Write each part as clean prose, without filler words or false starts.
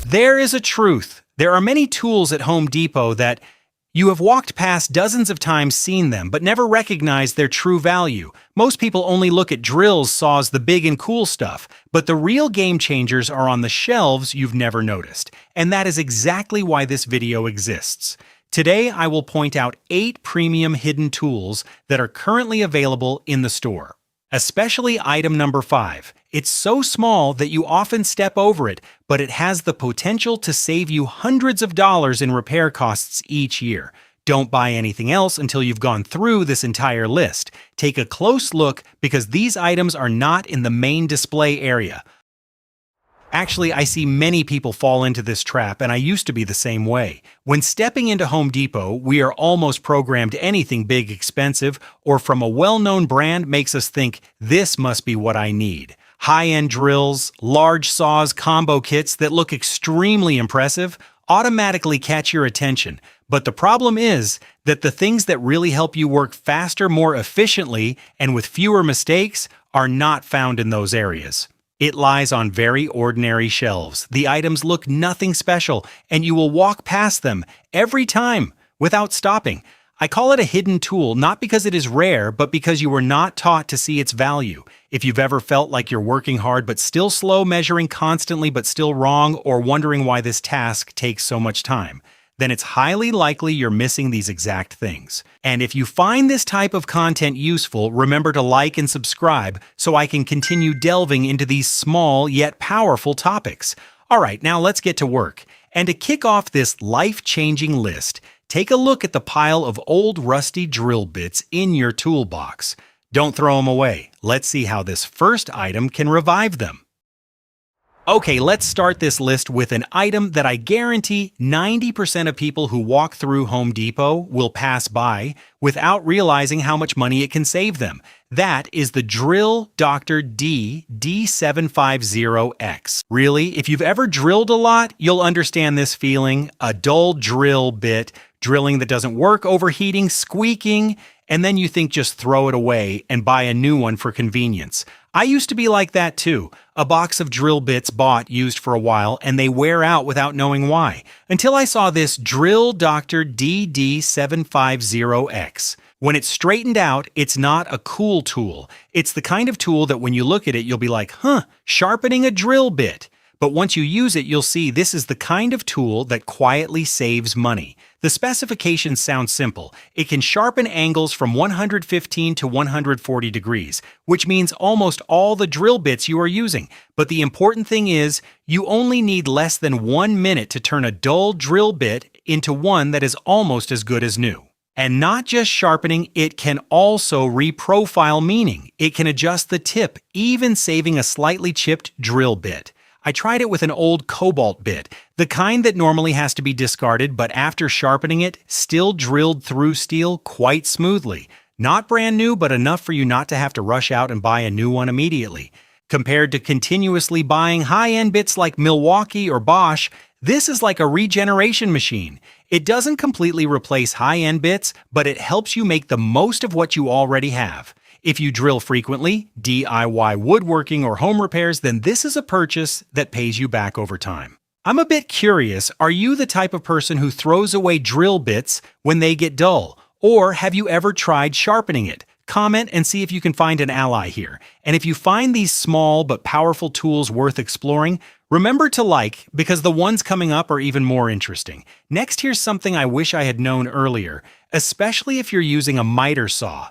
There is a truth. There are many tools at Home Depot that you have walked past dozens of times, seen them, but never recognized their true value. Most people only look at drills, saws, the big and cool stuff, but the real game changers are on the shelves you've never noticed. And that is exactly why this video exists. Today, I will point out 8 premium hidden tools that are currently available in the store. Especially item number 5. It's so small that you often step over it, but it has the potential to save you hundreds of dollars in repair costs each year. Don't buy anything else until you've gone through this entire list. Take a close look because these items are not in the main display area. Actually, I see many people fall into this trap, and I used to be the same way. When stepping into Home Depot, we are almost programmed anything big, expensive, or from a well-known brand makes us think, this must be what I need. High-end drills, large saws, combo kits that look extremely impressive automatically catch your attention. But the problem is that the things that really help you work faster, more efficiently, and with fewer mistakes are not found in those areas. It lies on very ordinary shelves. The items look nothing special, and you will walk past them every time without stopping. I call it a hidden tool, not because it is rare, but because you were not taught to see its value. If you've ever felt like you're working hard but still slow, measuring constantly but still wrong, or wondering why this task takes so much time, then it's highly likely you're missing these exact things. And if you find this type of content useful, remember to like and subscribe so I can continue delving into these small yet powerful topics. Alright, now let's get to work. And to kick off this life-changing list, take a look at the pile of old rusty drill bits in your toolbox. Don't throw them away. Let's see how this first item can revive them. Okay, let's start this list with an item that I guarantee 90% of people who walk through Home Depot will pass by without realizing how much money it can save them. That is the Drill Dr. D D750X. Really, if you've ever drilled a lot, you'll understand this feeling. A dull drill bit, drilling that doesn't work, overheating, squeaking, and then you think just throw it away and buy a new one for convenience. I used to be like that too. A box of drill bits bought, used for a while, and they wear out without knowing why. Until I saw this Drill Dr. DD750X. When it's straightened out, it's not a cool tool. It's the kind of tool that when you look at it, you'll be like, sharpening a drill bit. But once you use it, you'll see this is the kind of tool that quietly saves money. The specifications sound simple. It can sharpen angles from 115 to 140 degrees, which means almost all the drill bits you are using. But the important thing is, you only need less than 1 minute to turn a dull drill bit into one that is almost as good as new. And not just sharpening, it can also reprofile, meaning it can adjust the tip, even saving a slightly chipped drill bit. I tried it with an old cobalt bit, the kind that normally has to be discarded, but after sharpening it, still drilled through steel quite smoothly. Not brand new, but enough for you not to have to rush out and buy a new one immediately. Compared to continuously buying high-end bits like Milwaukee or Bosch, this is like a regeneration machine. It doesn't completely replace high-end bits, but it helps you make the most of what you already have. If you drill frequently, DIY woodworking or home repairs, then this is a purchase that pays you back over time. I'm a bit curious, are you the type of person who throws away drill bits when they get dull? Or have you ever tried sharpening it? Comment and see if you can find an ally here. And if you find these small but powerful tools worth exploring, remember to like, because the ones coming up are even more interesting. Next, here's something I wish I had known earlier, especially if you're using a miter saw.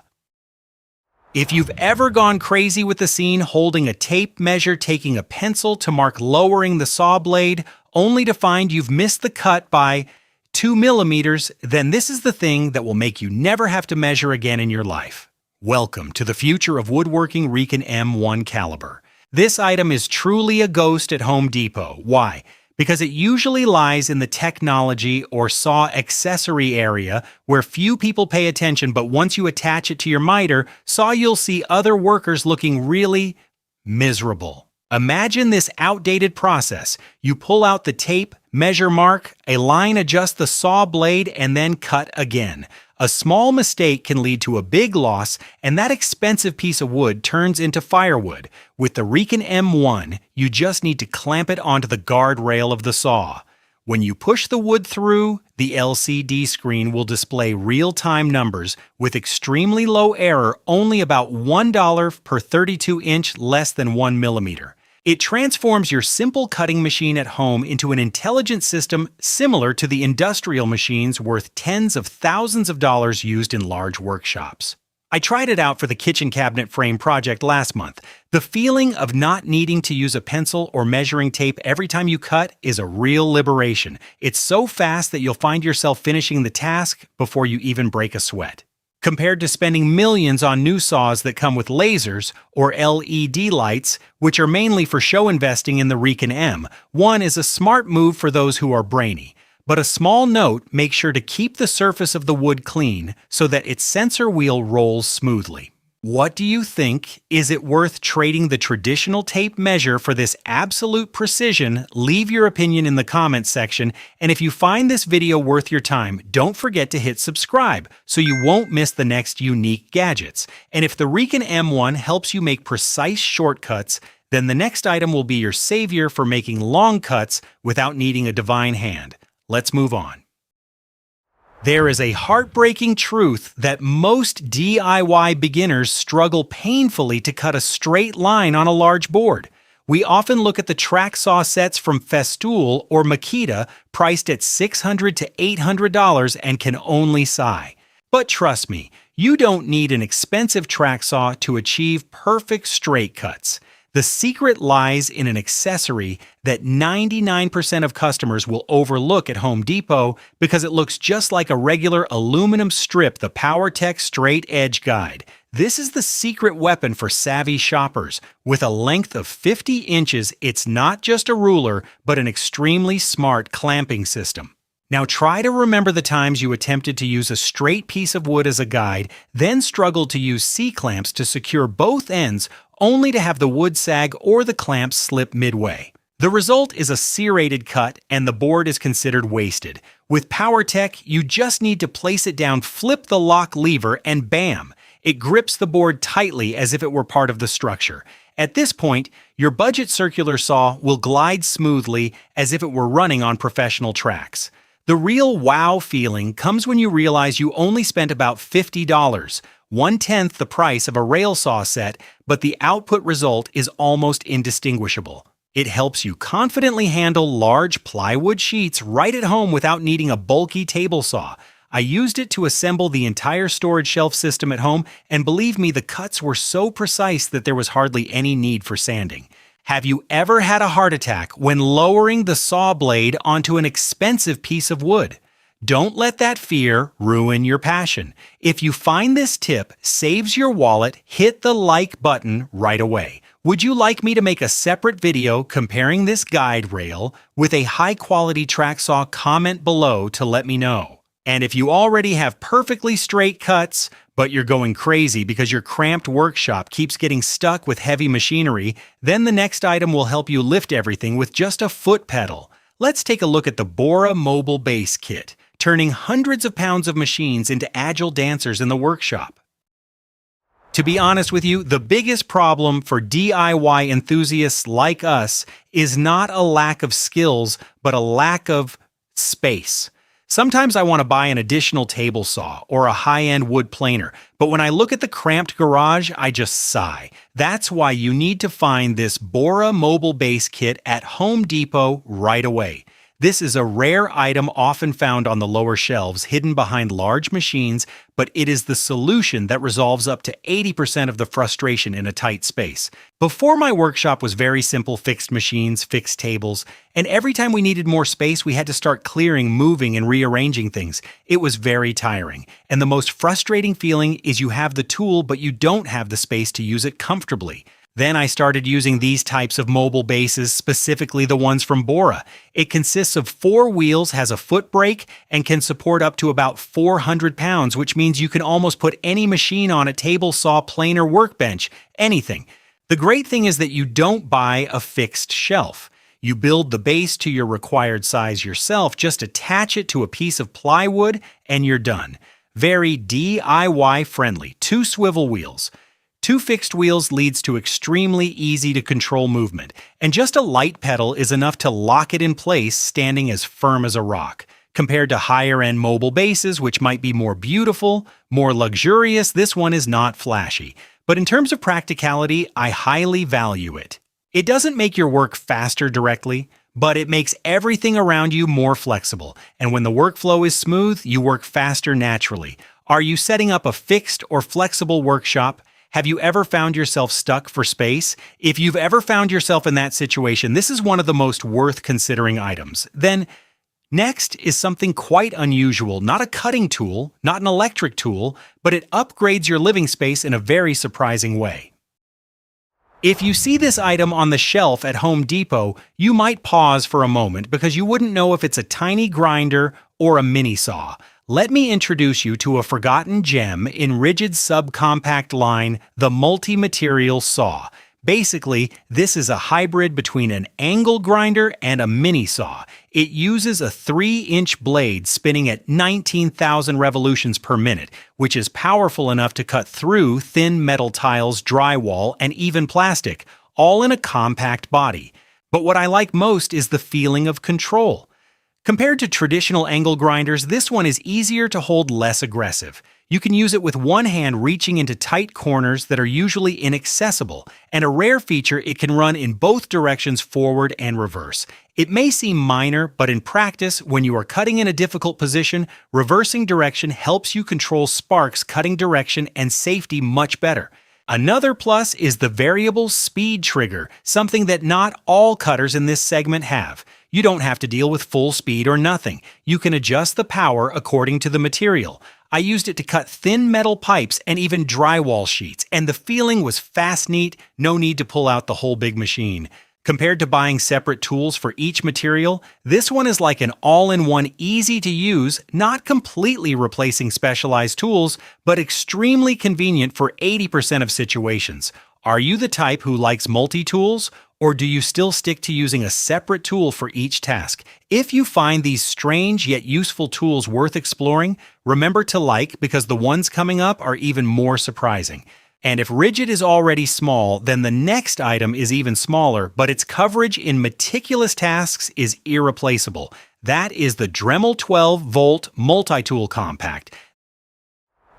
If you've ever gone crazy with the scene, holding a tape measure, taking a pencil to mark lowering the saw blade, only to find you've missed the cut by 2 millimeters, then this is the thing that will make you never have to measure again in your life. Welcome to the future of woodworking Reekon M1 caliber. This item is truly a ghost at Home Depot. Why? Because it usually lies in the technology or saw accessory area where few people pay attention, but once you attach it to your miter saw, you'll see other workers looking really miserable. Imagine this outdated process. You pull out the tape, Measure mark, a line adjust the saw blade, and then cut again. A small mistake can lead to a big loss, and that expensive piece of wood turns into firewood. With the Reekon M1, you just need to clamp it onto the guardrail of the saw. When you push the wood through, the LCD screen will display real-time numbers with extremely low error, only about $1 per 32-inch, less than 1 millimeter. It transforms your simple cutting machine at home into an intelligent system similar to the industrial machines worth tens of thousands of dollars used in large workshops. I tried it out for the kitchen cabinet frame project last month. The feeling of not needing to use a pencil or measuring tape every time you cut is a real liberation. It's so fast that you'll find yourself finishing the task before you even break a sweat. Compared to spending millions on new saws that come with lasers or LED lights, which are mainly for show investing in the Reekon M1 is a smart move for those who are brainy. But a small note, make sure to keep the surface of the wood clean so that its sensor wheel rolls smoothly. What do you think? Is it worth trading the traditional tape measure for this absolute precision? Leave your opinion in the comments section, and if you find this video worth your time, don't forget to hit subscribe so you won't miss the next unique gadgets. And if the Reekon M1 helps you make precise shortcuts, then the next item will be your savior for making long cuts without needing a divine hand. Let's move on. There is a heartbreaking truth that most DIY beginners struggle painfully to cut a straight line on a large board. We often look at the track saw sets from Festool or Makita priced at $600 to $800 and can only sigh. But trust me, you don't need an expensive track saw to achieve perfect straight cuts. The secret lies in an accessory that 99% of customers will overlook at Home Depot because it looks just like a regular aluminum strip, the PowerTech Straight Edge Guide. This is the secret weapon for savvy shoppers. With a length of 50 inches, it's not just a ruler, but an extremely smart clamping system. Now try to remember the times you attempted to use a straight piece of wood as a guide, then struggled to use C-clamps to secure both ends, only to have the wood sag or the clamps slip midway. The result is a serrated cut and the board is considered wasted. With PowerTech, you just need to place it down, flip the lock lever, and bam! It grips the board tightly as if it were part of the structure. At this point, your budget circular saw will glide smoothly as if it were running on professional tracks. The real wow feeling comes when you realize you only spent about $50, 1/10 the price of a rail saw set, but the output result is almost indistinguishable. It helps you confidently handle large plywood sheets right at home without needing a bulky table saw. I used it to assemble the entire storage shelf system at home, and believe me, the cuts were so precise that there was hardly any need for sanding. Have you ever had a heart attack when lowering the saw blade onto an expensive piece of wood? Don't let that fear ruin your passion. If you find this tip saves your wallet, hit the like button right away. Would you like me to make a separate video comparing this guide rail with a high-quality track saw? Comment below to let me know. And if you already have perfectly straight cuts, but you're going crazy because your cramped workshop keeps getting stuck with heavy machinery, then the next item will help you lift everything with just a foot pedal. Let's take a look at the Bora Mobile Base Kit, turning hundreds of pounds of machines into agile dancers in the workshop. To be honest with you, the biggest problem for DIY enthusiasts like us is not a lack of skills, but a lack of space. Sometimes I want to buy an additional table saw or a high-end wood planer, but when I look at the cramped garage, I just sigh. That's why you need to find this Bora Mobile Base Kit at Home Depot right away. This is a rare item often found on the lower shelves, hidden behind large machines, but it is the solution that resolves up to 80% of the frustration in a tight space. Before, my workshop was very simple: fixed machines, fixed tables, and every time we needed more space, we had to start clearing, moving, and rearranging things. It was very tiring, and the most frustrating feeling is you have the tool, but you don't have the space to use it comfortably. Then I started using these types of mobile bases, specifically the ones from Bora. It consists of 4 wheels, has a foot brake, and can support up to about 400 pounds, which means you can almost put any machine on it: table saw, planer, workbench, anything. The great thing is that you don't buy a fixed shelf. You build the base to your required size yourself, just attach it to a piece of plywood, and you're done. Very DIY friendly. 2 swivel wheels. 2 fixed wheels leads to extremely easy to control movement, and just a light pedal is enough to lock it in place, standing as firm as a rock. Compared to higher-end mobile bases, which might be more beautiful, more luxurious, this one is not flashy. But in terms of practicality, I highly value it. It doesn't make your work faster directly, but it makes everything around you more flexible, and when the workflow is smooth, you work faster naturally. Are you setting up a fixed or flexible workshop? Have you ever found yourself stuck for space? If you've ever found yourself in that situation, this is one of the most worth considering items. Then, next is something quite unusual, not a cutting tool, not an electric tool, but it upgrades your living space in a very surprising way. If you see this item on the shelf at Home Depot, you might pause for a moment because you wouldn't know if it's a tiny grinder or a mini saw. Let me introduce you to a forgotten gem in Ridgid's subcompact line, the multi-material saw. Basically, this is a hybrid between an angle grinder and a mini saw. It uses a 3-inch blade spinning at 19,000 revolutions per minute, which is powerful enough to cut through thin metal tiles, drywall, and even plastic, all in a compact body. But what I like most is the feeling of control. Compared to traditional angle grinders, this one is easier to hold, less aggressive. You can use it with one hand reaching into tight corners that are usually inaccessible, and a rare feature, it can run in both directions, forward and reverse. It may seem minor, but in practice, when you are cutting in a difficult position, reversing direction helps you control sparks, cutting direction, and safety much better. Another plus is the variable speed trigger, something that not all cutters in this segment have. You don't have to deal with full speed or nothing. You can adjust the power according to the material. I used it to cut thin metal pipes and even drywall sheets, and the feeling was fast, neat, no need to pull out the whole big machine. Compared to buying separate tools for each material, this one is like an all-in-one, easy to use, not completely replacing specialized tools, but extremely convenient for 80% of situations. Are you the type who likes multi-tools? Or do you still stick to using a separate tool for each task? If you find these strange yet useful tools worth exploring, remember to like, because the ones coming up are even more surprising. And if Ridgid is already small, then the next item is even smaller, but its coverage in meticulous tasks is irreplaceable. That is the Dremel 12-volt multi-tool compact.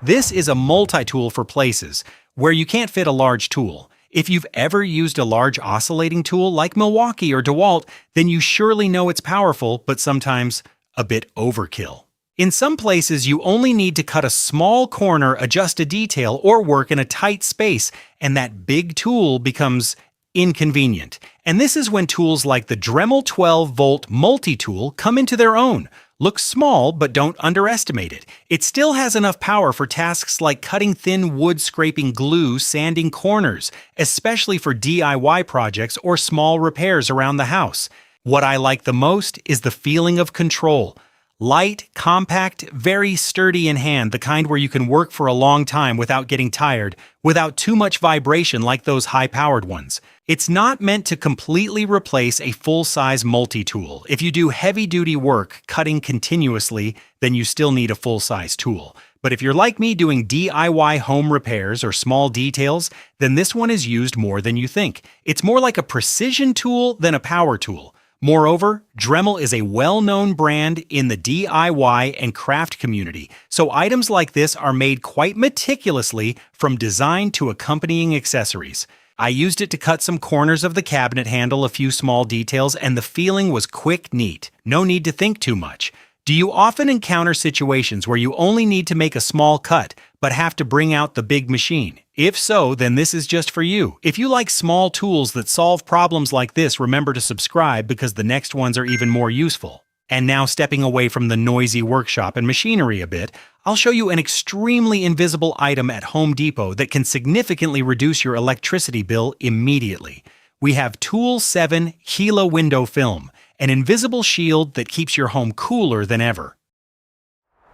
This is a multi-tool for places where you can't fit a large tool. If you've ever used a large oscillating tool like Milwaukee or DeWalt, then you surely know it's powerful, but sometimes a bit overkill. In some places, you only need to cut a small corner, adjust a detail, or work in a tight space, and that big tool becomes inconvenient. And this is when tools like the Dremel 12-volt multi-tool come into their own. Looks small, but don't underestimate it. It still has enough power for tasks like cutting thin wood, scraping glue, sanding corners, especially for DIY projects or small repairs around the house. What I like the most is the feeling of control. Light, compact, very sturdy in hand, the kind where you can work for a long time without getting tired, without too much vibration like those high-powered ones. It's not meant to completely replace a full-size multi-tool. If you do heavy-duty work cutting continuously, then you still need a full-size tool. But if you're like me doing DIY home repairs or small details, then this one is used more than you think. It's more like a precision tool than a power tool. Moreover, Dremel is a well-known brand in the DIY and craft community, so items like this are made quite meticulously from design to accompanying accessories. I used it to cut some corners of the cabinet handle, a few small details, and the feeling was quick, neat. No need to think too much. Do you often encounter situations where you only need to make a small cut, but have to bring out the big machine? If so, then this is just for you. If you like small tools that solve problems like this, remember to subscribe because the next ones are even more useful. And now, stepping away from the noisy workshop and machinery a bit, I'll show you an extremely invisible item at Home Depot that can significantly reduce your electricity bill immediately. We have Tool 7 Gila window film, an invisible shield that keeps your home cooler than ever.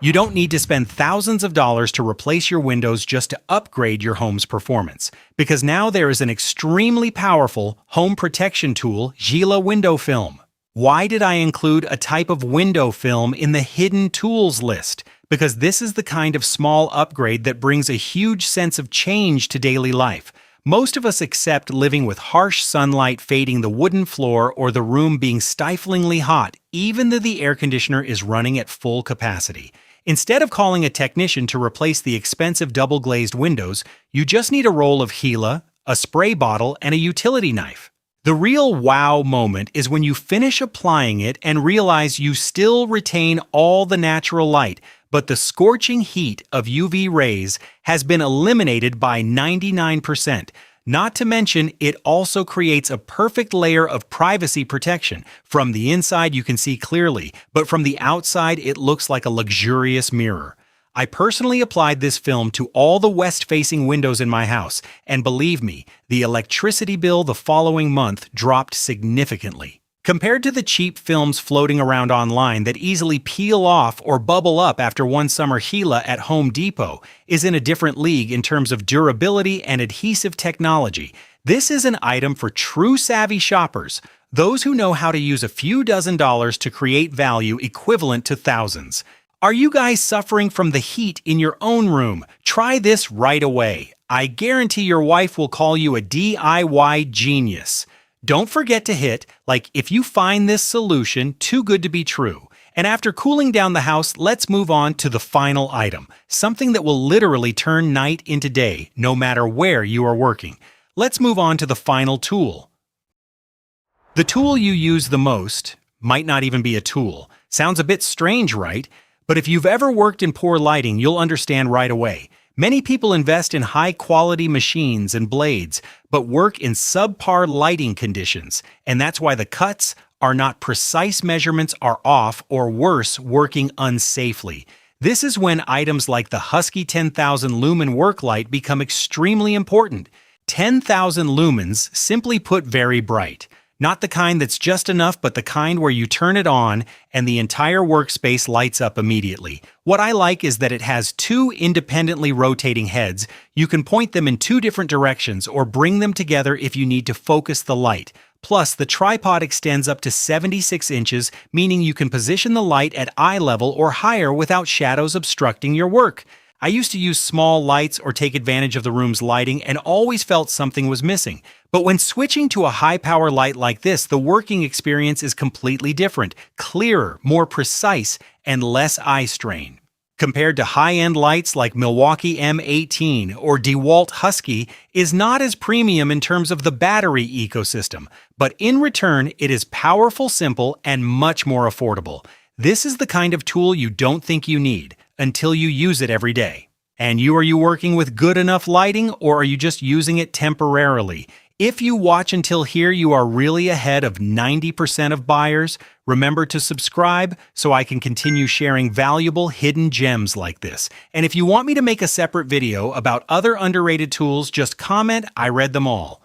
You don't need to spend thousands of dollars to replace your windows just to upgrade your home's performance, because now there is an extremely powerful home protection tool, Gila window film. Why did I include a type of window film in the hidden tools list? Because this is the kind of small upgrade that brings a huge sense of change to daily life. Most of us accept living with harsh sunlight fading the wooden floor or the room being stiflingly hot, even though the air conditioner is running at full capacity. Instead of calling a technician to replace the expensive double-glazed windows, you just need a roll of Gila, a spray bottle, and a utility knife. The real wow moment is when you finish applying it and realize you still retain all the natural light, but the scorching heat of UV rays has been eliminated by 99%. Not to mention, it also creates a perfect layer of privacy protection. From the inside, you can see clearly, but from the outside, it looks like a luxurious mirror. I personally applied this film to all the west-facing windows in my house, and believe me, the electricity bill the following month dropped significantly. Compared to the cheap films floating around online that easily peel off or bubble up after one summer, Gila at Home Depot is in a different league in terms of durability and adhesive technology. This is an item for true savvy shoppers, those who know how to use a few dozen dollars to create value equivalent to thousands. Are you guys suffering from the heat in your own room? Try this right away. I guarantee your wife will call you a DIY genius. Don't forget to hit like if you find this solution too good to be true. And after cooling down the house, let's move on to the final item, something that will literally turn night into day, no matter where you are working. Let's move on to the final tool. The tool you use the most might not even be a tool. Sounds a bit strange, right? But if you've ever worked in poor lighting, you'll understand right away. Many people invest in high-quality machines and blades, but work in subpar lighting conditions, and that's why the cuts are not precise, measurements are off, or worse, working unsafely. This is when items like the Husky 10,000 lumen work light become extremely important. 10,000 lumens, simply put, very bright. Not the kind that's just enough, but the kind where you turn it on and the entire workspace lights up immediately. What I like is that it has two independently rotating heads. You can point them in two different directions or bring them together if you need to focus the light. Plus, the tripod extends up to 76 inches, meaning you can position the light at eye level or higher without shadows obstructing your work. I used to use small lights or take advantage of the room's lighting and always felt something was missing. But when switching to a high-power light like this, the working experience is completely different, clearer, more precise, and less eye strain. Compared to high-end lights like Milwaukee M18 or DeWalt Husky, is not as premium in terms of the battery ecosystem, but in return, it is powerful, simple, and much more affordable. This is the kind of tool you don't think you need until you use it every day. And are you working with good enough lighting, or are you just using it temporarily? If you watch until here, you are really ahead of 90% of buyers. Remember to subscribe so I can continue sharing valuable hidden gems like this. And if you want me to make a separate video about other underrated tools, just comment, I read them all.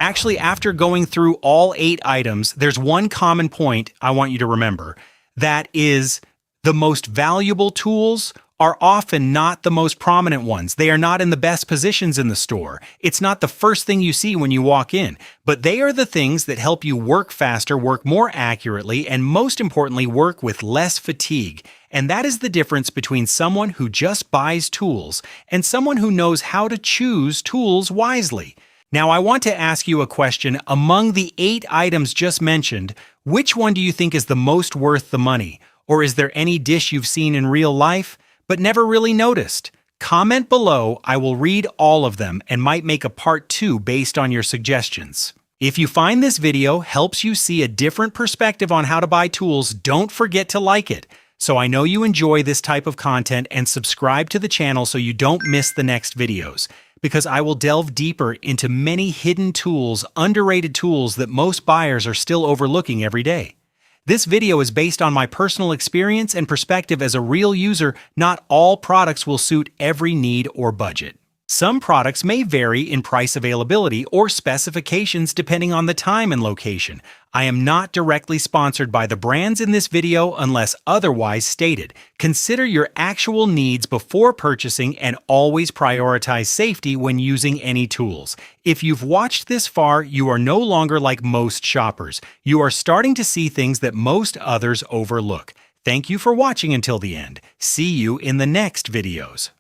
Actually, after going through all 8 items, there's one common point I want you to remember. That is, the most valuable tools are often not the most prominent ones. They are not in the best positions in the store. It's not the first thing you see when you walk in, but they are the things that help you work faster, work more accurately, and most importantly, work with less fatigue. And that is the difference between someone who just buys tools and someone who knows how to choose tools wisely. Now, I want to ask you a question. Among the 8 items just mentioned, which one do you think is the most worth the money? Or is there any dish you've seen in real life but never really noticed? Comment below. I will read all of them and might make a part 2 based on your suggestions. If you find this video helps you see a different perspective on how to buy tools, don't forget to like it. So I know you enjoy this type of content, and subscribe to the channel so you don't miss the next videos, because I will delve deeper into many hidden tools, underrated tools that most buyers are still overlooking every day. This video is based on my personal experience and perspective as a real user. Not all products will suit every need or budget. Some products may vary in price availability or specifications depending on the time and location. I am not directly sponsored by the brands in this video unless otherwise stated. Consider your actual needs before purchasing and always prioritize safety when using any tools. If you've watched this far, you are no longer like most shoppers. You are starting to see things that most others overlook. Thank you for watching until the end. See you in the next videos.